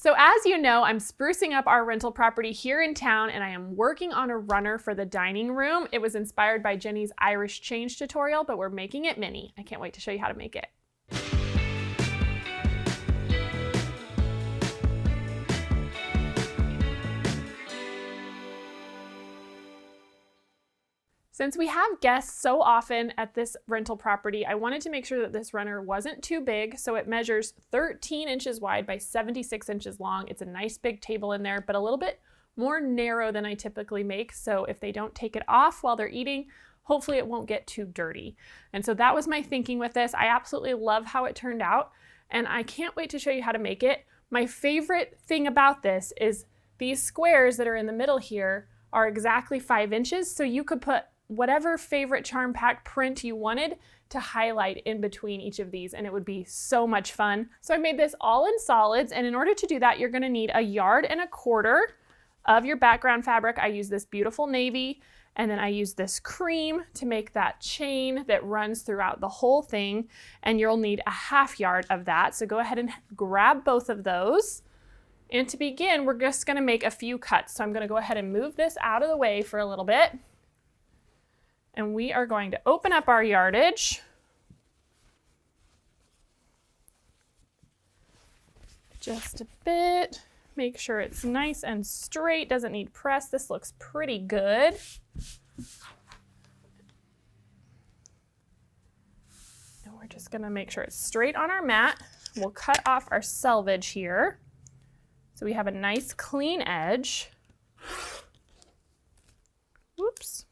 So as you know, I'm sprucing up our rental property here in town, and I am working on a runner for the dining room. It was inspired by Jenny's Irish change tutorial, but we're making it mini. I can't wait to show you how to make it. Since we have guests so often at this rental property, I wanted to make sure that this runner wasn't too big, so it measures 13 inches wide by 76 inches long. It's a nice big table in there, but a little bit more narrow than I typically make, so if they don't take it off while they're eating, hopefully it won't get too dirty. And so that was my thinking with this. I absolutely love how it turned out, and I can't wait to show you how to make it. My favorite thing about this is these squares that are in the middle here are exactly 5 inches, so you could put whatever favorite charm pack print you wanted to highlight in between each of these, and it would be so much fun. So I made this all in solids, and in order to do that, you're gonna need 1.25 yards of your background fabric. I use this beautiful navy, and then I use this cream to make that chain that runs throughout the whole thing, and you'll need 1/2 yard of that. So go ahead and grab both of those. And to begin, we're just gonna make a few cuts. So I'm gonna go ahead and move this out of the way for a little bit. And we are going to open up our yardage. Just a bit. Make sure it's nice and straight, doesn't need press. This looks pretty good. And we're just gonna make sure it's straight on our mat. We'll cut off our selvage here, so we have a nice clean edge. Whoops.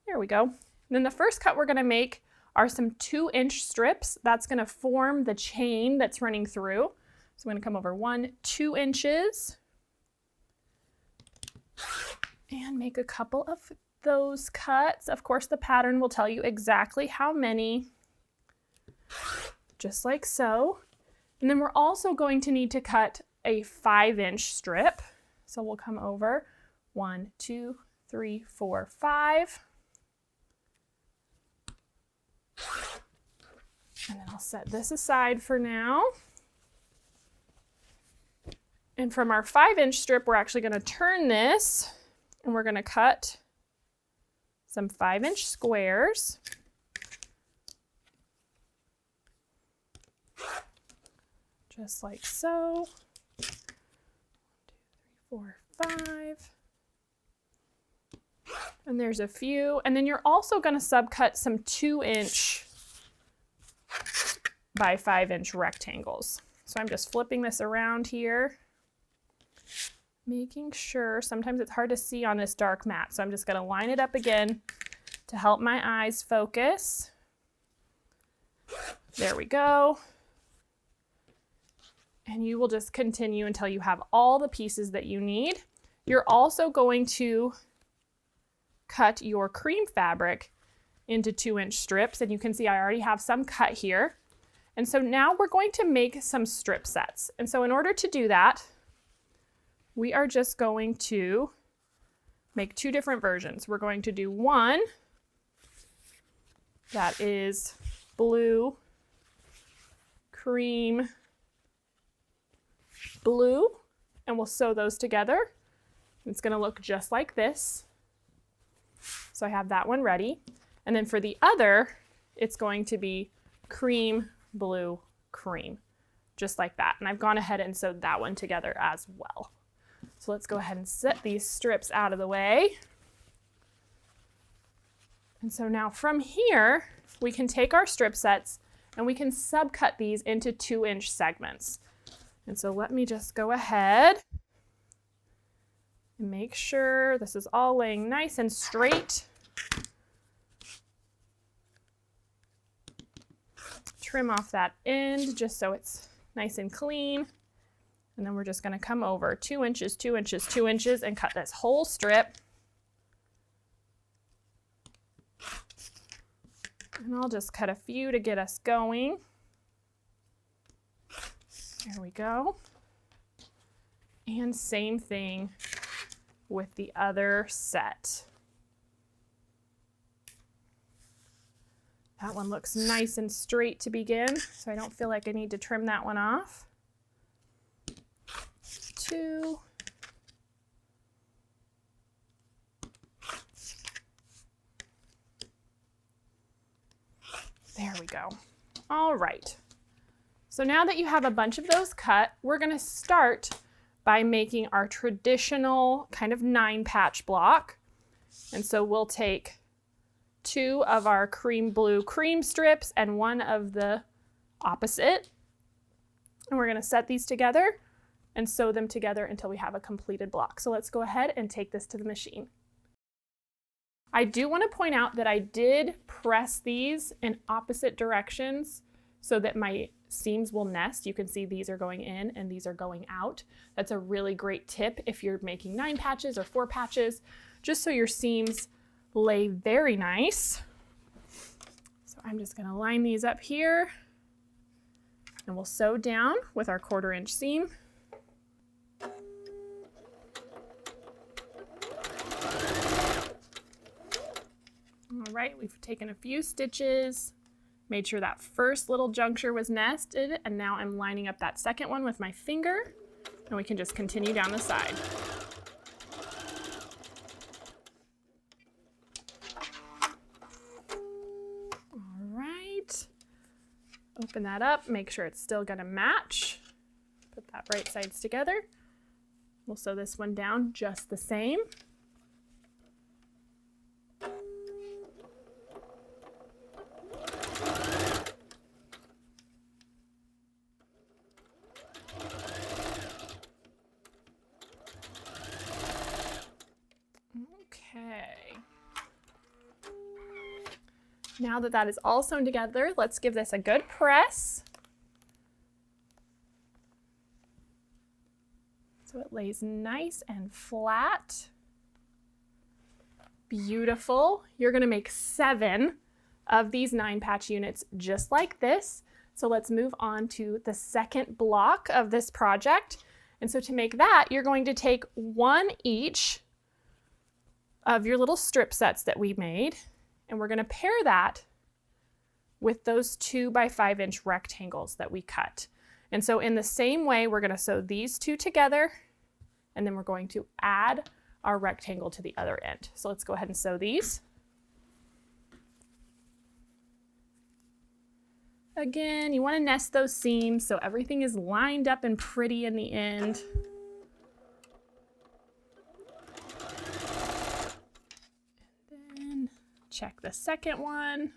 There we go. And then the first cut we're gonna make are some 2-inch strips. That's gonna form the chain that's running through. So I'm gonna come over 2 inches and make a couple of those cuts. Of course, the pattern will tell you exactly how many, just like so. And then we're also going to need to cut a 5-inch strip. So we'll come over 1, 2, 3, 4, 5. And then I'll set this aside for now. And from our 5-inch strip, we're actually going to turn this, and we're going to cut some 5-inch squares. Just like so. 1, 2, 3, 4, 5. And there's a few. And then you're also going to subcut some 2-inch by 5-inch rectangles. So I'm just flipping this around here, making sure. Sometimes it's hard to see on this dark mat, so I'm just going to line it up again to help my eyes focus. There we go. And you will just continue until you have all the pieces that you need. You're also going to cut your cream fabric into 2-inch strips, and you can see I already have some cut here. And so now we're going to make some strip sets. And so in order to do that, we are just going to make 2 different versions. We're going to do one that is blue, cream, blue, and we'll sew those together. It's going to look just like this. So I have that one ready. And then for the other, it's going to be cream, blue, cream, just like that. And I've gone ahead and sewed that one together as well. So let's go ahead and set these strips out of the way. And so now from here, we can take our strip sets and we can subcut these into 2-inch segments. And so let me just go ahead and make sure this is all laying nice and straight. Trim off that end just so it's nice and clean. And then we're just going to come over 2 inches, 2 inches, 2 inches and cut this whole strip. And I'll just cut a few to get us going. There we go. And same thing with the other set. That one looks nice and straight to begin, so I don't feel like I need to trim that one off. go. All right. So now that you have a bunch of those cut, we're going to start by making our traditional kind of 9-patch block. And so we'll take 2 of our cream blue cream strips and 1 of the opposite. And we're going to set these together and sew them together until we have a completed block. So let's go ahead and take this to the machine. I do want to point out that I did press these in opposite directions so that my seams will nest. You can see these are going in and these are going out. That's a really great tip if you're making 9 patches or 4 patches, just so your seams lay very nice. So I'm just going to line these up here and we'll sew down with our 1/4 inch seam. All right, we've taken a few stitches, made sure that first little juncture was nested, and now I'm lining up that second one with my finger, and we can just continue down the side. All right, open that up, make sure it's still gonna match. Put that right sides together. We'll sew this one down just the same. Okay. Now that that is all sewn together, let's give this a good press. So it lays nice and flat. Beautiful. You're going to make 7 of these 9-patch units just like this. So let's move on to the second block of this project. And so to make that, you're going to take 1 each of your little strip sets that we made, and we're going to pair that with those 2 by 5 inch rectangles that we cut. And so in the same way, we're going to sew these 2 together, and then we're going to add our rectangle to the other end. So let's go ahead and sew these. Again, you want to nest those seams so everything is lined up and pretty in the end. Check the second one.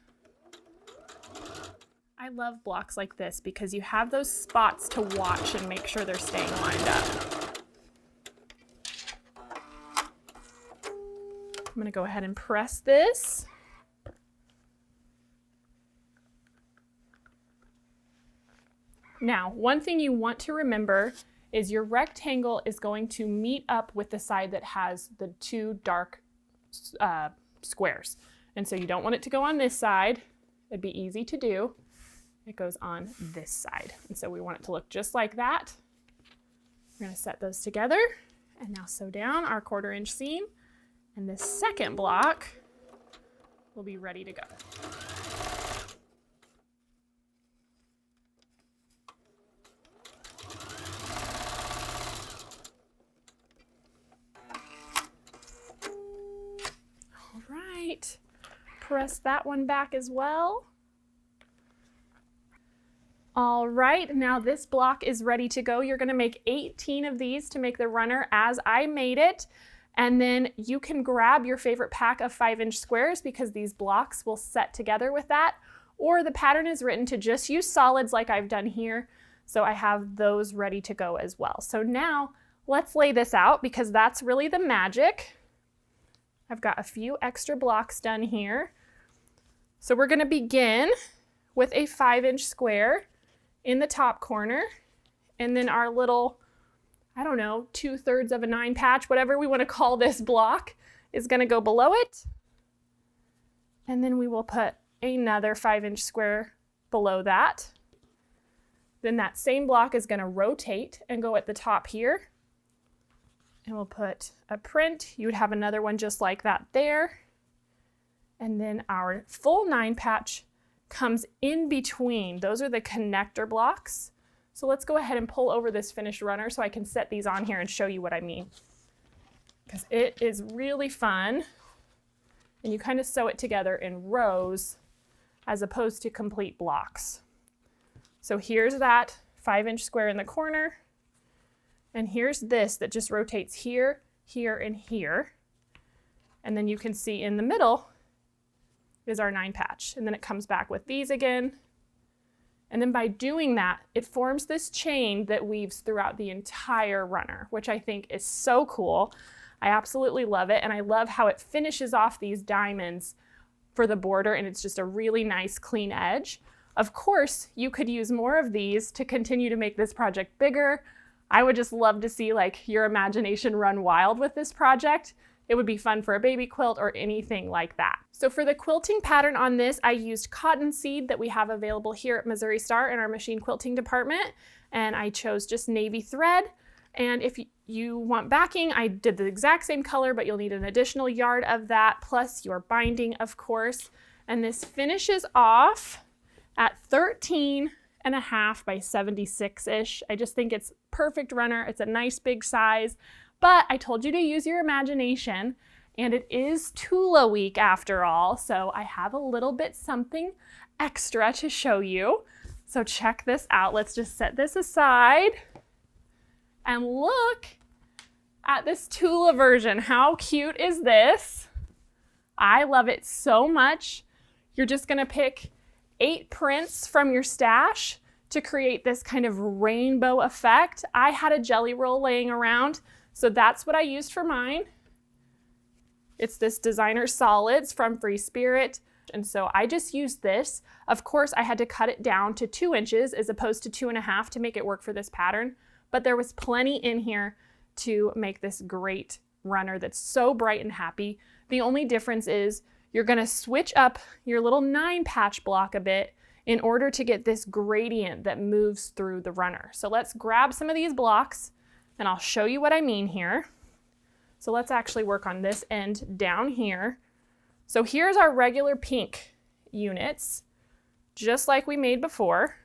I love blocks like this because you have those spots to watch and make sure they're staying lined up. I'm going to go ahead and press this. Now, one thing you want to remember is your rectangle is going to meet up with the side that has the 2 dark squares. And so you don't want it to go on this side. It'd be easy to do. It goes on this side. And so we want it to look just like that. We're going to set those together and now sew down our 1/4 inch seam. And this second block will be ready to go. All right. Press that one back as well. All right, now this block is ready to go. You're going to make 18 of these to make the runner as I made it. And then you can grab your favorite pack of 5 inch squares because these blocks will set together with that. Or the pattern is written to just use solids like I've done here. So I have those ready to go as well. So now let's lay this out because that's really the magic. I've got a few extra blocks done here. So we're going to begin with a 5 inch square in the top corner, and then our little, I don't know, 2/3 of a 9 patch, whatever we want to call this block, is going to go below it. And then we will put another 5 inch square below that. Then that same block is going to rotate and go at the top here. And we'll put a print. You would have another one just like that there. And then our full 9 patch comes in between. Those are the connector blocks. So let's go ahead and pull over this finished runner so I can set these on here and show you what I mean. Because it is really fun. And you kind of sew it together in rows as opposed to complete blocks. So here's that 5-inch square in the corner, and here's this that just rotates here, here, and here. And then you can see in the middle is our 9 patch. And then it comes back with these again. And then by doing that, it forms this chain that weaves throughout the entire runner, which I think is so cool. I absolutely love it. And I love how it finishes off these diamonds for the border, and it's just a really nice clean edge. Of course, you could use more of these to continue to make this project bigger. I would just love to see like your imagination run wild with this project. It would be fun for a baby quilt or anything like that. So for the quilting pattern on this, I used cottonseed that we have available here at Missouri Star in our machine quilting department. And I chose just navy thread. And if you want backing, I did the exact same color, but you'll need an additional yard of that, plus your binding, of course. And this finishes off at 13.5 by 76-ish. I just think it's perfect runner. It's a nice big size. But I told you to use your imagination, and it is Tula week after all, so I have a little bit something extra to show you. So check this out. Let's just set this aside and look at this Tula version. How cute is this? I love it so much. You're just gonna pick 8 prints from your stash to create this kind of rainbow effect. I had a jelly roll laying around, so that's what I used for mine. It's this Designer Solids from Free Spirit. And so I just used this. Of course, I had to cut it down to 2 inches as opposed to 2.5 to make it work for this pattern. But there was plenty in here to make this great runner that's so bright and happy. The only difference is you're gonna switch up your little 9 patch block a bit in order to get this gradient that moves through the runner. So let's grab some of these blocks and I'll show you what I mean here. So let's actually work on this end down here. So here's our regular pink units, just like we made before.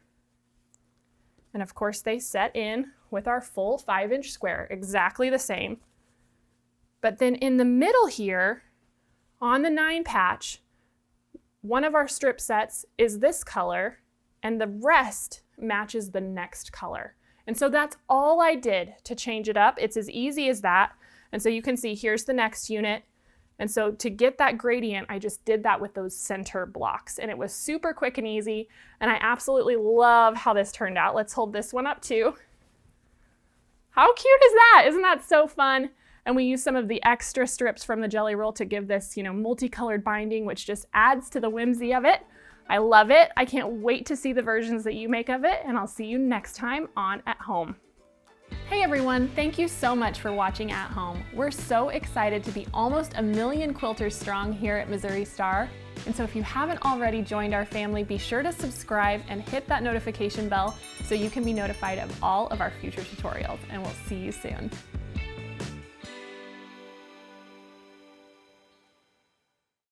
And of course they set in with our full 5-inch square, exactly the same. But then in the middle here, on the 9 patch, one of our strip sets is this color and the rest matches the next color. And so that's all I did to change it up. It's as easy as that. And so you can see here's the next unit. And so to get that gradient, I just did that with those center blocks. And it was super quick and easy. And I absolutely love how this turned out. Let's hold this one up too. How cute is that? Isn't that so fun? And we use some of the extra strips from the jelly roll to give this, multicolored binding, which just adds to the whimsy of it. I love it. I can't wait to see the versions that you make of it, and I'll see you next time on At Home. Hey everyone, thank you so much for watching At Home. We're so excited to be almost 1 million quilters strong here at Missouri Star. And so if you haven't already joined our family, be sure to subscribe and hit that notification bell so you can be notified of all of our future tutorials, and we'll see you soon.